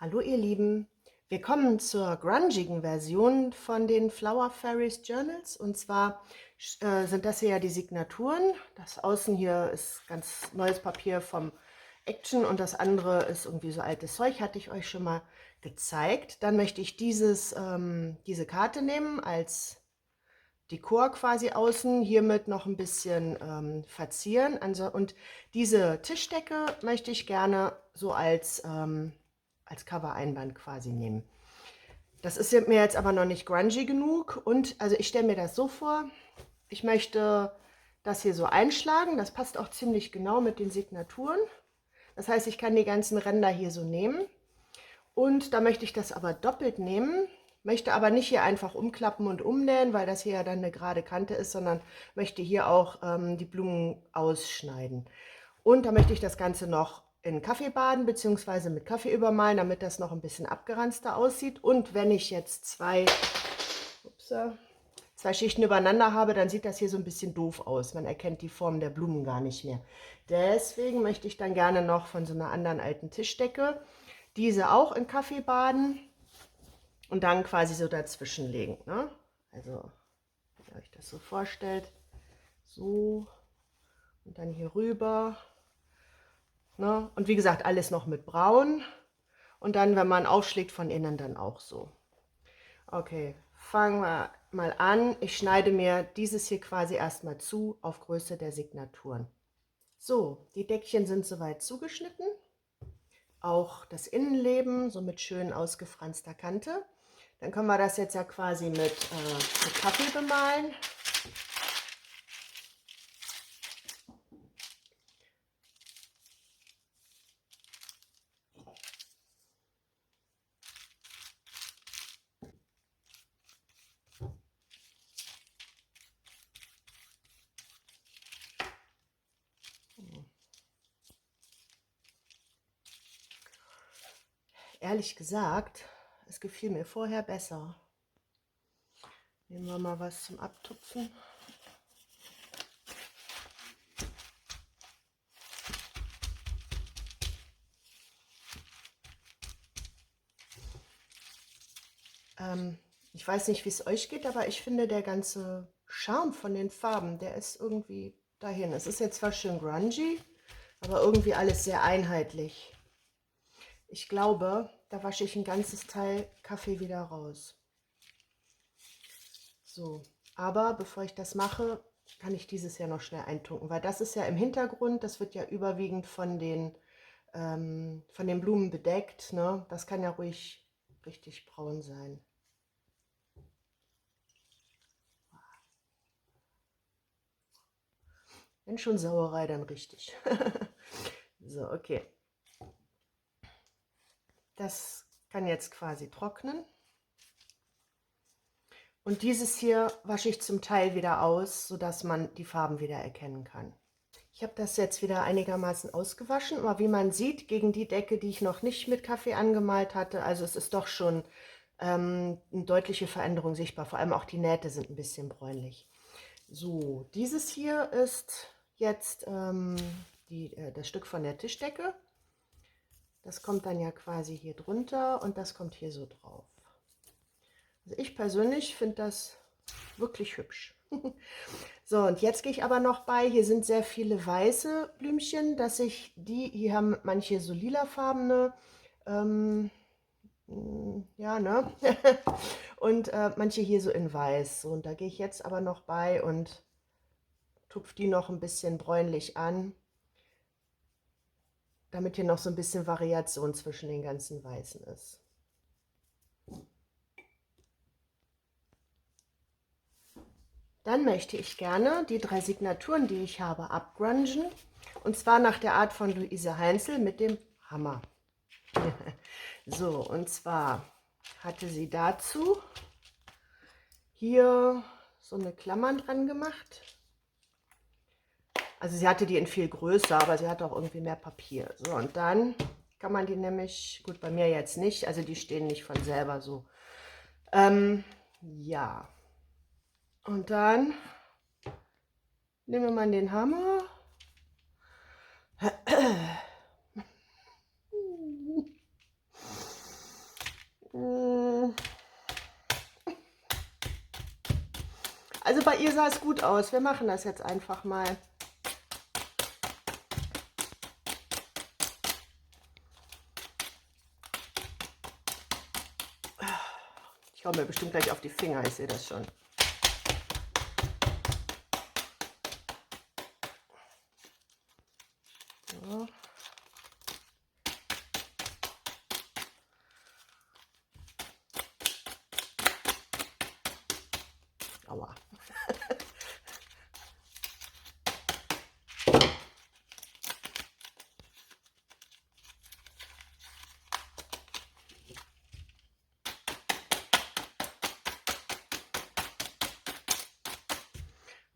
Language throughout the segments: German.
Hallo ihr Lieben, wir kommen zur grungigen Version von den Flower Fairies Journals und zwar sind das hier ja die Signaturen. Das Außen hier ist ganz neues Papier vom Action und das andere ist irgendwie so altes Zeug, hatte ich euch schon mal gezeigt. Dann möchte ich diese Karte nehmen als Dekor quasi außen, hiermit noch ein bisschen verzieren. Und diese Tischdecke möchte ich gerne so als Cover-Einband quasi nehmen. Das ist mir jetzt aber noch nicht grungy genug und also ich stelle mir das so vor, ich möchte das hier so einschlagen, das passt auch ziemlich genau mit den Signaturen. Das heißt, ich kann die ganzen Ränder hier so nehmen und da möchte ich das aber doppelt nehmen, möchte aber nicht hier einfach umklappen und umnähen, weil das hier ja dann eine gerade Kante ist, sondern möchte hier auch die Blumen ausschneiden. Und da möchte ich das Ganze noch in Kaffee baden bzw. mit Kaffee übermalen, damit das noch ein bisschen abgeranzter aussieht. Und wenn ich jetzt zwei Schichten übereinander habe, dann sieht das hier so ein bisschen doof aus. Man erkennt die Form der Blumen gar nicht mehr. Deswegen möchte ich dann gerne noch von so einer anderen alten Tischdecke diese auch in Kaffee baden und dann quasi so dazwischen legen. Ne? Also, wenn ihr euch das so vorstellt, so und dann hier rüber. Ne? Und wie gesagt, alles noch mit Braun. Und dann, wenn man aufschlägt, von innen dann auch so. Okay, fangen wir mal an. Ich schneide mir dieses hier quasi erstmal zu auf Größe der Signaturen. So, die Deckchen sind soweit zugeschnitten. Auch das Innenleben, so mit schön ausgefranster Kante. Dann können wir das jetzt ja quasi mit Kaffee bemalen. Ehrlich gesagt, es gefiel mir vorher besser. Nehmen wir mal was zum Abtupfen. Ich weiß nicht, wie es euch geht, aber ich finde, der ganze Charme von den Farben, der ist irgendwie dahin. Es ist jetzt zwar schön grungy, aber irgendwie alles sehr einheitlich. Ich glaube, da wasche ich ein ganzes Teil Kaffee wieder raus. So, aber bevor ich das mache, kann ich dieses ja noch schnell eintunken, weil das ist ja im Hintergrund, das wird ja überwiegend von den Blumen bedeckt. Ne? Das kann ja ruhig richtig braun sein. Wenn schon Sauerei, dann richtig. So, okay. Das kann jetzt quasi trocknen. Und dieses hier wasche ich zum Teil wieder aus, sodass man die Farben wieder erkennen kann. Ich habe das jetzt wieder einigermaßen ausgewaschen, aber wie man sieht, gegen die Decke, die ich noch nicht mit Kaffee angemalt hatte, also es ist doch schon eine deutliche Veränderung sichtbar. Vor allem auch die Nähte sind ein bisschen bräunlich. So, dieses hier ist jetzt das Stück von der Tischdecke. Das kommt dann ja quasi hier drunter und das kommt hier so drauf. Also ich persönlich finde das wirklich hübsch. So, und jetzt gehe ich aber noch bei, hier sind sehr viele weiße Blümchen, dass ich die, hier haben manche so lilafarbene, ähm, ja, ne? Und manche hier so in weiß. So, und da gehe ich jetzt aber noch bei und tupfe die noch ein bisschen bräunlich an, damit hier noch so ein bisschen Variation zwischen den ganzen Weißen ist. Dann möchte ich gerne die 3 Signaturen, die ich habe, abgrungen. Und zwar nach der Art von Luise Heinzel mit dem Hammer. So, und zwar hatte sie dazu hier so eine Klammern dran gemacht. Also sie hatte die in viel größer, aber sie hatte auch irgendwie mehr Papier. So, und dann kann man die nämlich, gut, bei mir jetzt nicht, also die stehen nicht von selber so. Ja, und dann nehmen wir mal den Hammer. Also bei ihr sah es gut aus. Wir machen das jetzt einfach mal. Ich hau mir bestimmt gleich auf die Finger, ich sehe das schon. So. Aua.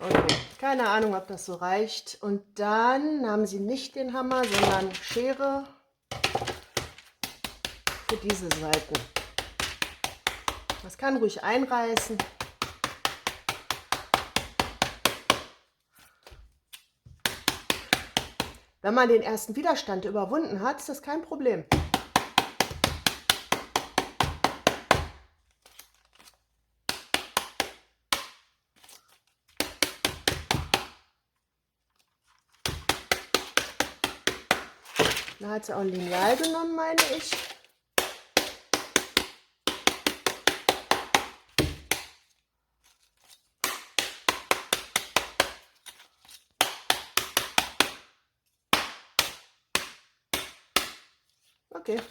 Okay, keine Ahnung, ob das so reicht. Und dann nahmen sie nicht den Hammer, sondern Schere für diese Seiten. Das kann ruhig einreißen. Wenn man den ersten Widerstand überwunden hat, ist das kein Problem. Da hat sie auch ein Lineal genommen, meine ich. Okay.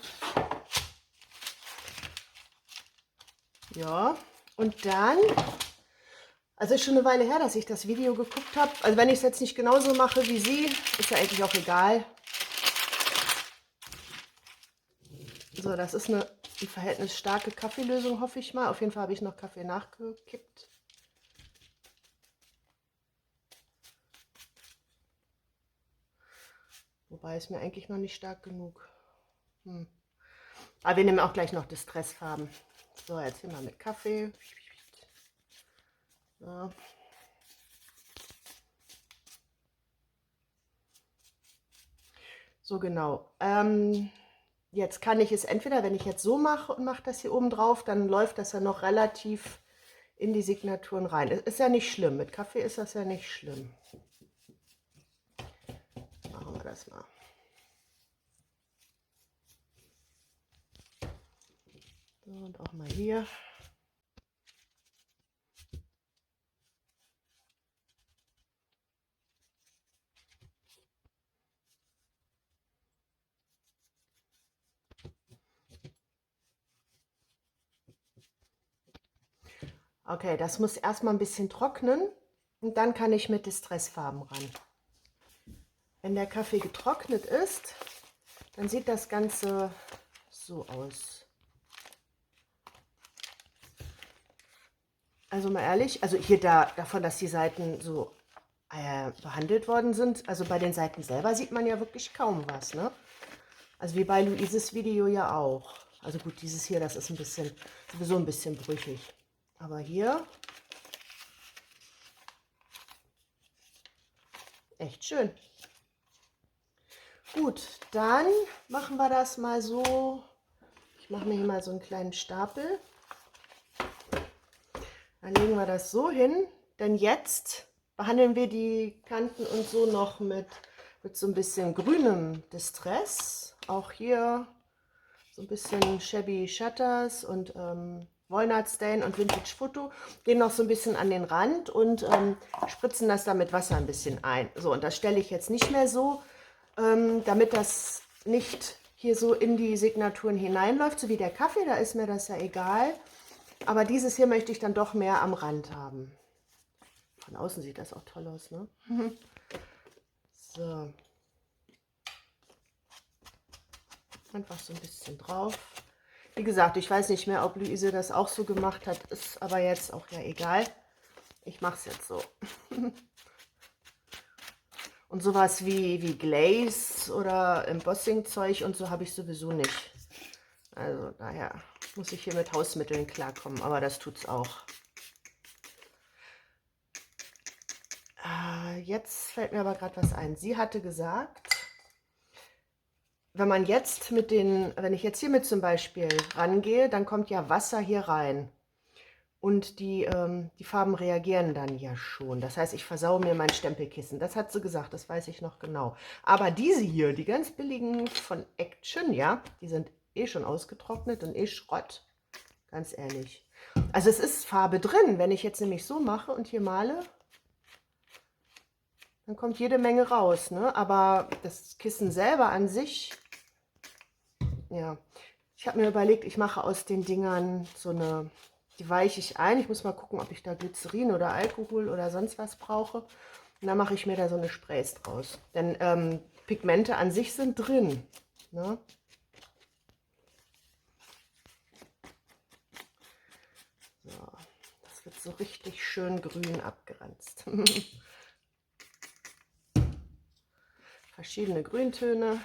Ja, und dann, also ist schon eine Weile her, dass ich das Video geguckt habe. Also wenn ich es jetzt nicht genauso mache wie sie, ist ja eigentlich auch egal. So, das ist eine im Verhältnis starke Kaffeelösung, hoffe ich mal. Auf jeden Fall habe ich noch Kaffee nachgekippt. Wobei es mir eigentlich noch nicht stark genug. Aber wir nehmen auch gleich noch Distressfarben. So, jetzt hier mal mit Kaffee. So. So genau. Jetzt kann ich es entweder, wenn ich jetzt so mache und mache das hier oben drauf, dann läuft das ja noch relativ in die Signaturen rein. Ist ja nicht schlimm. Mit Kaffee ist das ja nicht schlimm. Machen wir das mal. So, und auch mal hier. Okay, das muss erstmal ein bisschen trocknen und dann kann ich mit Distressfarben ran. Wenn der Kaffee getrocknet ist, dann sieht das Ganze so aus. Also mal ehrlich, also hier davon, dass die Seiten so behandelt worden sind, also bei den Seiten selber sieht man ja wirklich kaum was, ne? Also wie bei Luises Video ja auch. Also gut, dieses hier, das ist sowieso ein bisschen brüchig. Aber hier, echt schön. Gut, dann machen wir das mal so. Ich mache mir hier mal so einen kleinen Stapel. Dann legen wir das so hin, denn jetzt behandeln wir die Kanten und so noch mit so ein bisschen grünem Distress. Auch hier so ein bisschen Shabby Shutters und Walnut Stain und Vintage Photo. Gehen noch so ein bisschen an den Rand und spritzen das da mit Wasser ein bisschen ein. So, und das stelle ich jetzt nicht mehr so, damit das nicht hier so in die Signaturen hineinläuft, so wie der Kaffee, da ist mir das ja egal. Aber dieses hier möchte ich dann doch mehr am Rand haben. Von außen sieht das auch toll aus, ne? So. Einfach so ein bisschen drauf. Wie gesagt, ich weiß nicht mehr, ob Luise das auch so gemacht hat. Ist aber jetzt auch ja egal. Ich mache es jetzt so. Und sowas wie Glaze oder Embossing-Zeug und so habe ich sowieso nicht. Also daher muss ich hier mit Hausmitteln klarkommen, aber das tut's auch. Jetzt fällt mir aber gerade was ein. Sie hatte gesagt, wenn man jetzt wenn ich jetzt hiermit zum Beispiel rangehe, dann kommt ja Wasser hier rein. Und die Farben reagieren dann ja schon. Das heißt, ich versaue mir mein Stempelkissen. Das hat sie gesagt, das weiß ich noch genau. Aber diese hier, die ganz billigen von Action, ja, die sind eh schon ausgetrocknet und eh Schrott. Ganz ehrlich. Also es ist Farbe drin. Wenn ich jetzt nämlich so mache und hier male, dann kommt jede Menge raus, ne? Aber das Kissen selber an sich, ja. Ich habe mir überlegt, ich mache aus den Dingern so eine, die weiche ich ein. Ich muss mal gucken, ob ich da Glycerin oder Alkohol oder sonst was brauche. Und dann mache ich mir da so eine Sprays draus. Denn Pigmente an sich sind drin, ne? So, das wird so richtig schön grün abgeranzt. Verschiedene Grüntöne.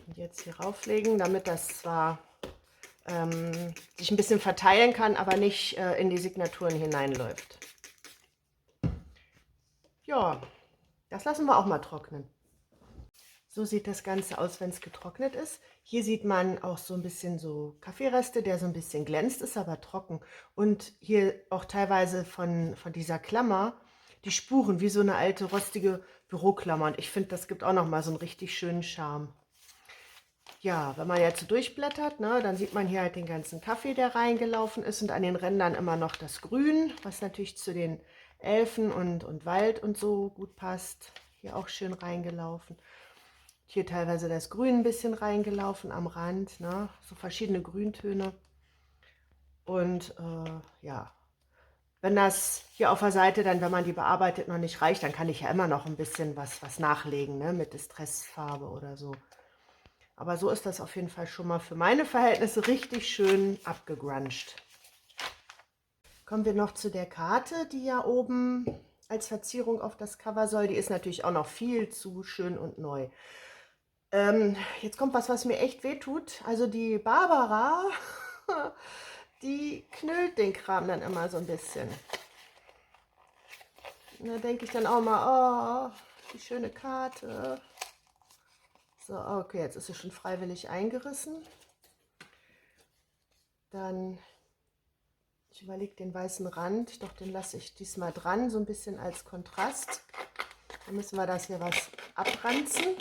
Und jetzt hier rauflegen, damit das zwar sich ein bisschen verteilen kann, aber nicht in die Signaturen hineinläuft. Ja, das lassen wir auch mal trocknen. So sieht das Ganze aus, wenn es getrocknet ist. Hier sieht man auch so ein bisschen so Kaffeereste, der so ein bisschen glänzt, ist aber trocken. Und hier auch teilweise von dieser Klammer die Spuren, wie so eine alte rostige Büroklammer. Und ich finde, das gibt auch noch mal so einen richtig schönen Charme. Ja, wenn man jetzt so durchblättert, ne, dann sieht man hier halt den ganzen Kaffee, der reingelaufen ist und an den Rändern immer noch das Grün, was natürlich zu den Elfen und Wald und so gut passt. Hier auch schön reingelaufen. Hier teilweise das Grün ein bisschen reingelaufen am Rand, ne, so verschiedene Grüntöne. Und ja, wenn das hier auf der Seite dann, wenn man die bearbeitet, noch nicht reicht, dann kann ich ja immer noch ein bisschen was nachlegen, ne, mit Distressfarbe oder so. Aber so ist das auf jeden Fall schon mal für meine Verhältnisse richtig schön abgegruncht. Kommen wir noch zu der Karte, die ja oben als Verzierung auf das Cover soll. Die ist natürlich auch noch viel zu schön und neu. Jetzt kommt was mir echt wehtut. Also die Barbara, die knüllt den Kram dann immer so ein bisschen. Und da denke ich dann auch mal, oh, die schöne Karte. So, okay, jetzt ist sie schon freiwillig eingerissen. Dann, ich überlege den weißen Rand, doch den lasse ich diesmal dran, so ein bisschen als Kontrast. Dann müssen wir das hier was abranzen.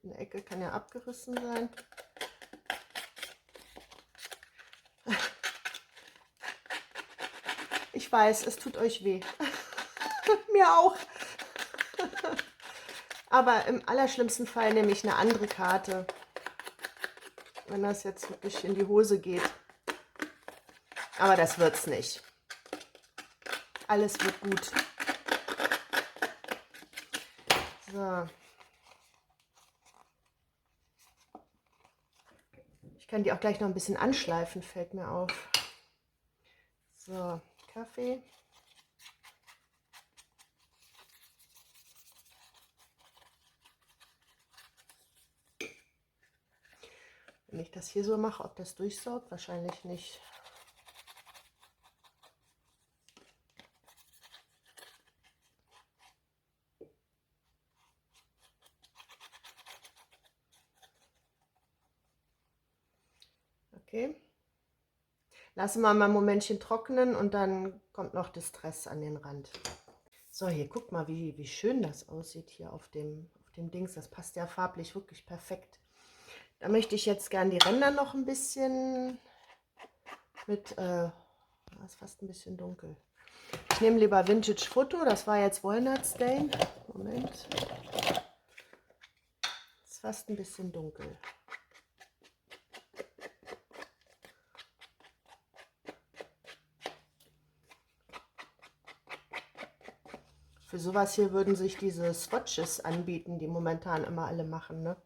Eine Ecke kann ja abgerissen sein. Ich weiß, es tut euch weh. Mir auch. Aber im allerschlimmsten Fall nehme ich eine andere Karte, wenn das jetzt wirklich in die Hose geht. Aber das wird's nicht. Alles wird gut. So. Ich kann die auch gleich noch ein bisschen anschleifen, fällt mir auf. So, Kaffee. Wenn ich das hier so mache, ob das durchsaugt, wahrscheinlich nicht. Okay. Lassen wir mal ein Momentchen trocknen und dann kommt noch Distress an den Rand. So, hier guckt mal, wie schön das aussieht hier auf dem Dings. Das passt ja farblich wirklich perfekt. Da möchte ich jetzt gern die Ränder noch ein bisschen mit, ist fast ein bisschen dunkel. Ich nehme lieber Vintage Foto, das war jetzt Walnut Stain. Moment. Ist fast ein bisschen dunkel. Für sowas hier würden sich diese Swatches anbieten, die momentan immer alle machen, ne?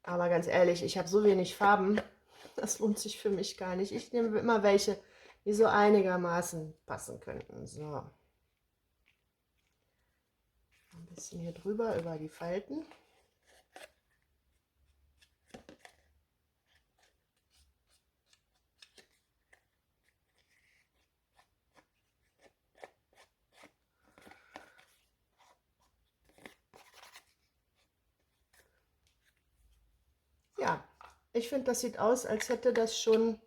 Aber ganz ehrlich, ich habe so wenig Farben, das lohnt sich für mich gar nicht. Ich nehme immer welche, die so einigermaßen passen könnten. So. Ein bisschen hier drüber, über die Falten. Ich finde, das sieht aus, als hätte das schon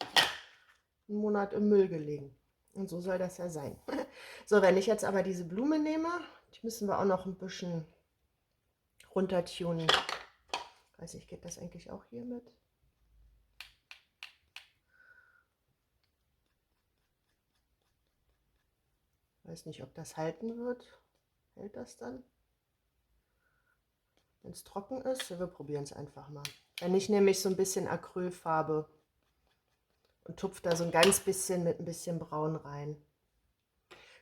einen Monat im Müll gelegen. Und so soll das ja sein. So, wenn ich jetzt aber diese Blume nehme, die müssen wir auch noch ein bisschen runtertunen. Weiß nicht, geht das eigentlich auch hier mit? Weiß nicht, ob das halten wird. Hält das dann? Wenn es trocken ist, ja, wir probieren es einfach mal. Wenn nicht, nehme ich so ein bisschen Acrylfarbe und tupfe da so ein ganz bisschen mit ein bisschen Braun rein.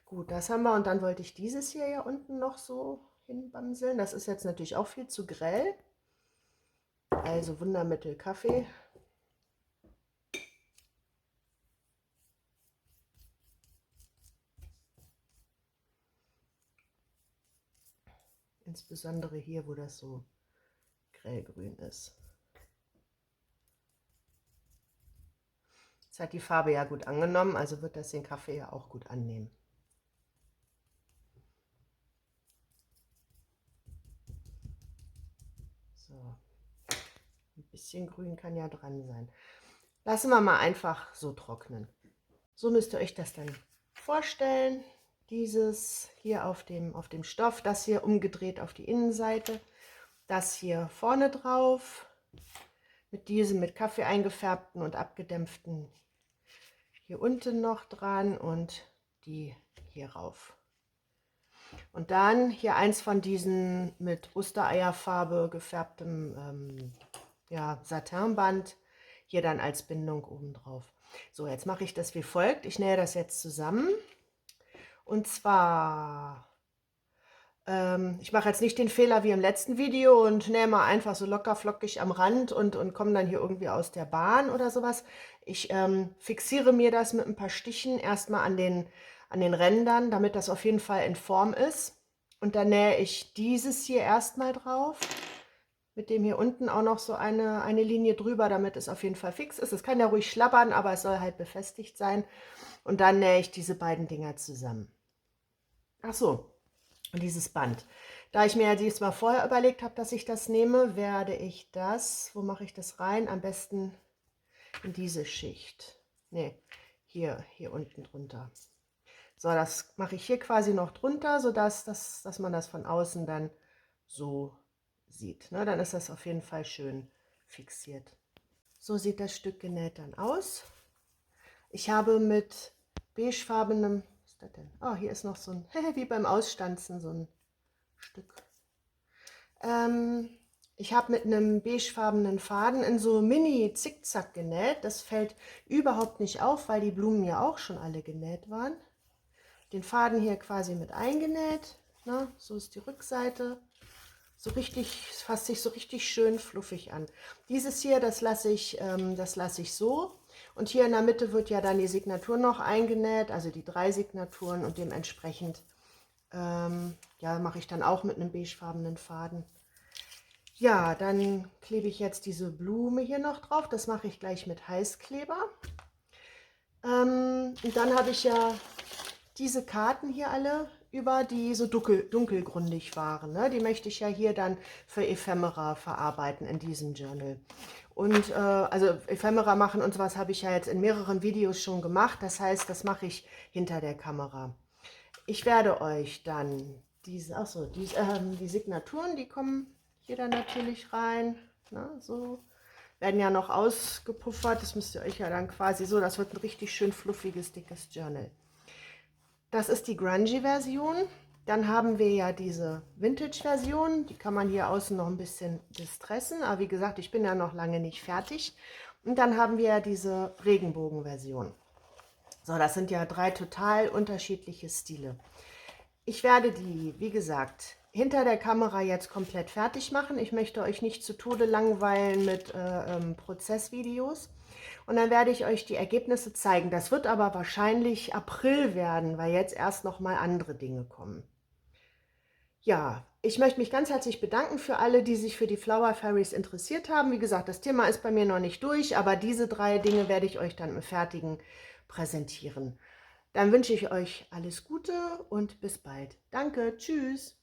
Gut, das haben wir. Und dann wollte ich dieses hier ja unten noch so hinbamseln. Das ist jetzt natürlich auch viel zu grell. Also Wundermittel Kaffee. Insbesondere hier, wo das so grellgrün ist. Jetzt hat die Farbe ja gut angenommen, also wird das den Kaffee ja auch gut annehmen. So, ein bisschen grün kann ja dran sein. Lassen wir mal einfach so trocknen. So müsst ihr euch das dann vorstellen. Dieses hier auf dem Stoff, das hier umgedreht auf die Innenseite, das hier vorne drauf, mit diesem mit Kaffee eingefärbten und abgedämpften hier unten noch dran und die hier rauf. Und dann hier eins von diesen mit Ostereierfarbe gefärbtem ja, Satinband, hier dann als Bindung oben drauf. So, jetzt mache ich das wie folgt. Ich nähe das jetzt zusammen. Und zwar, ich mache jetzt nicht den Fehler wie im letzten Video und nähe mal einfach so locker flockig am Rand und komme dann hier irgendwie aus der Bahn oder sowas. Ich fixiere mir das mit ein paar Stichen erstmal an den Rändern, damit das auf jeden Fall in Form ist. Und dann nähe ich dieses hier erstmal drauf. Mit dem hier unten auch noch so eine Linie drüber, damit es auf jeden Fall fix ist. Es kann ja ruhig schlabbern, aber es soll halt befestigt sein. Und dann nähe ich diese beiden Dinger zusammen. Ach so, und dieses Band. Da ich mir ja diesmal vorher überlegt habe, dass ich das nehme, werde ich das, wo mache ich das rein? Am besten in diese Schicht. Ne, hier unten drunter. So, das mache ich hier quasi noch drunter, sodass dass man das von außen dann so sieht. Ne? Dann ist das auf jeden Fall schön fixiert. So sieht das Stück genäht dann aus. Ich habe mit beigefarbenem, was ist das denn? Oh, hier ist noch so ein, wie beim Ausstanzen, so ein Stück. Ich habe mit einem beigefarbenen Faden in so Mini-Zickzack genäht. Das fällt überhaupt nicht auf, weil die Blumen ja auch schon alle genäht waren. Den Faden hier quasi mit eingenäht. Ne? So ist die Rückseite. So richtig, es fasst sich so richtig schön fluffig an. Dieses hier, das lasse ich so. Und hier in der Mitte wird ja dann die Signatur noch eingenäht, also die 3 Signaturen und dementsprechend ja, mache ich dann auch mit einem beigefarbenen Faden. Ja, dann klebe ich jetzt diese Blume hier noch drauf. Das mache ich gleich mit Heißkleber. Und dann habe ich ja diese Karten hier alle über, die so dunkelgründig waren. Ne? Die möchte ich ja hier dann für Ephemera verarbeiten in diesem Journal. Und also Ephemera machen und sowas habe ich ja jetzt in mehreren Videos schon gemacht. Das heißt, das mache ich hinter der Kamera. Ich werde euch dann die Signaturen, die kommen hier dann natürlich rein. Ne? So werden ja noch ausgepuffert. Das müsst ihr euch ja dann quasi so, das wird ein richtig schön fluffiges, dickes Journal. Das ist die Grungy-Version. Dann haben wir ja diese Vintage-Version. Die kann man hier außen noch ein bisschen distressen. Aber wie gesagt, ich bin ja noch lange nicht fertig. Und dann haben wir ja diese Regenbogen-Version. So, das sind ja 3 total unterschiedliche Stile. Ich werde die, wie gesagt, hinter der Kamera jetzt komplett fertig machen. Ich möchte euch nicht zu Tode langweilen mit Prozessvideos. Und dann werde ich euch die Ergebnisse zeigen. Das wird aber wahrscheinlich April werden, weil jetzt erst noch mal andere Dinge kommen. Ja, ich möchte mich ganz herzlich bedanken für alle, die sich für die Flower Fairies interessiert haben. Wie gesagt, das Thema ist bei mir noch nicht durch, aber diese 3 Dinge werde ich euch dann im Fertigen präsentieren. Dann wünsche ich euch alles Gute und bis bald. Danke, tschüss.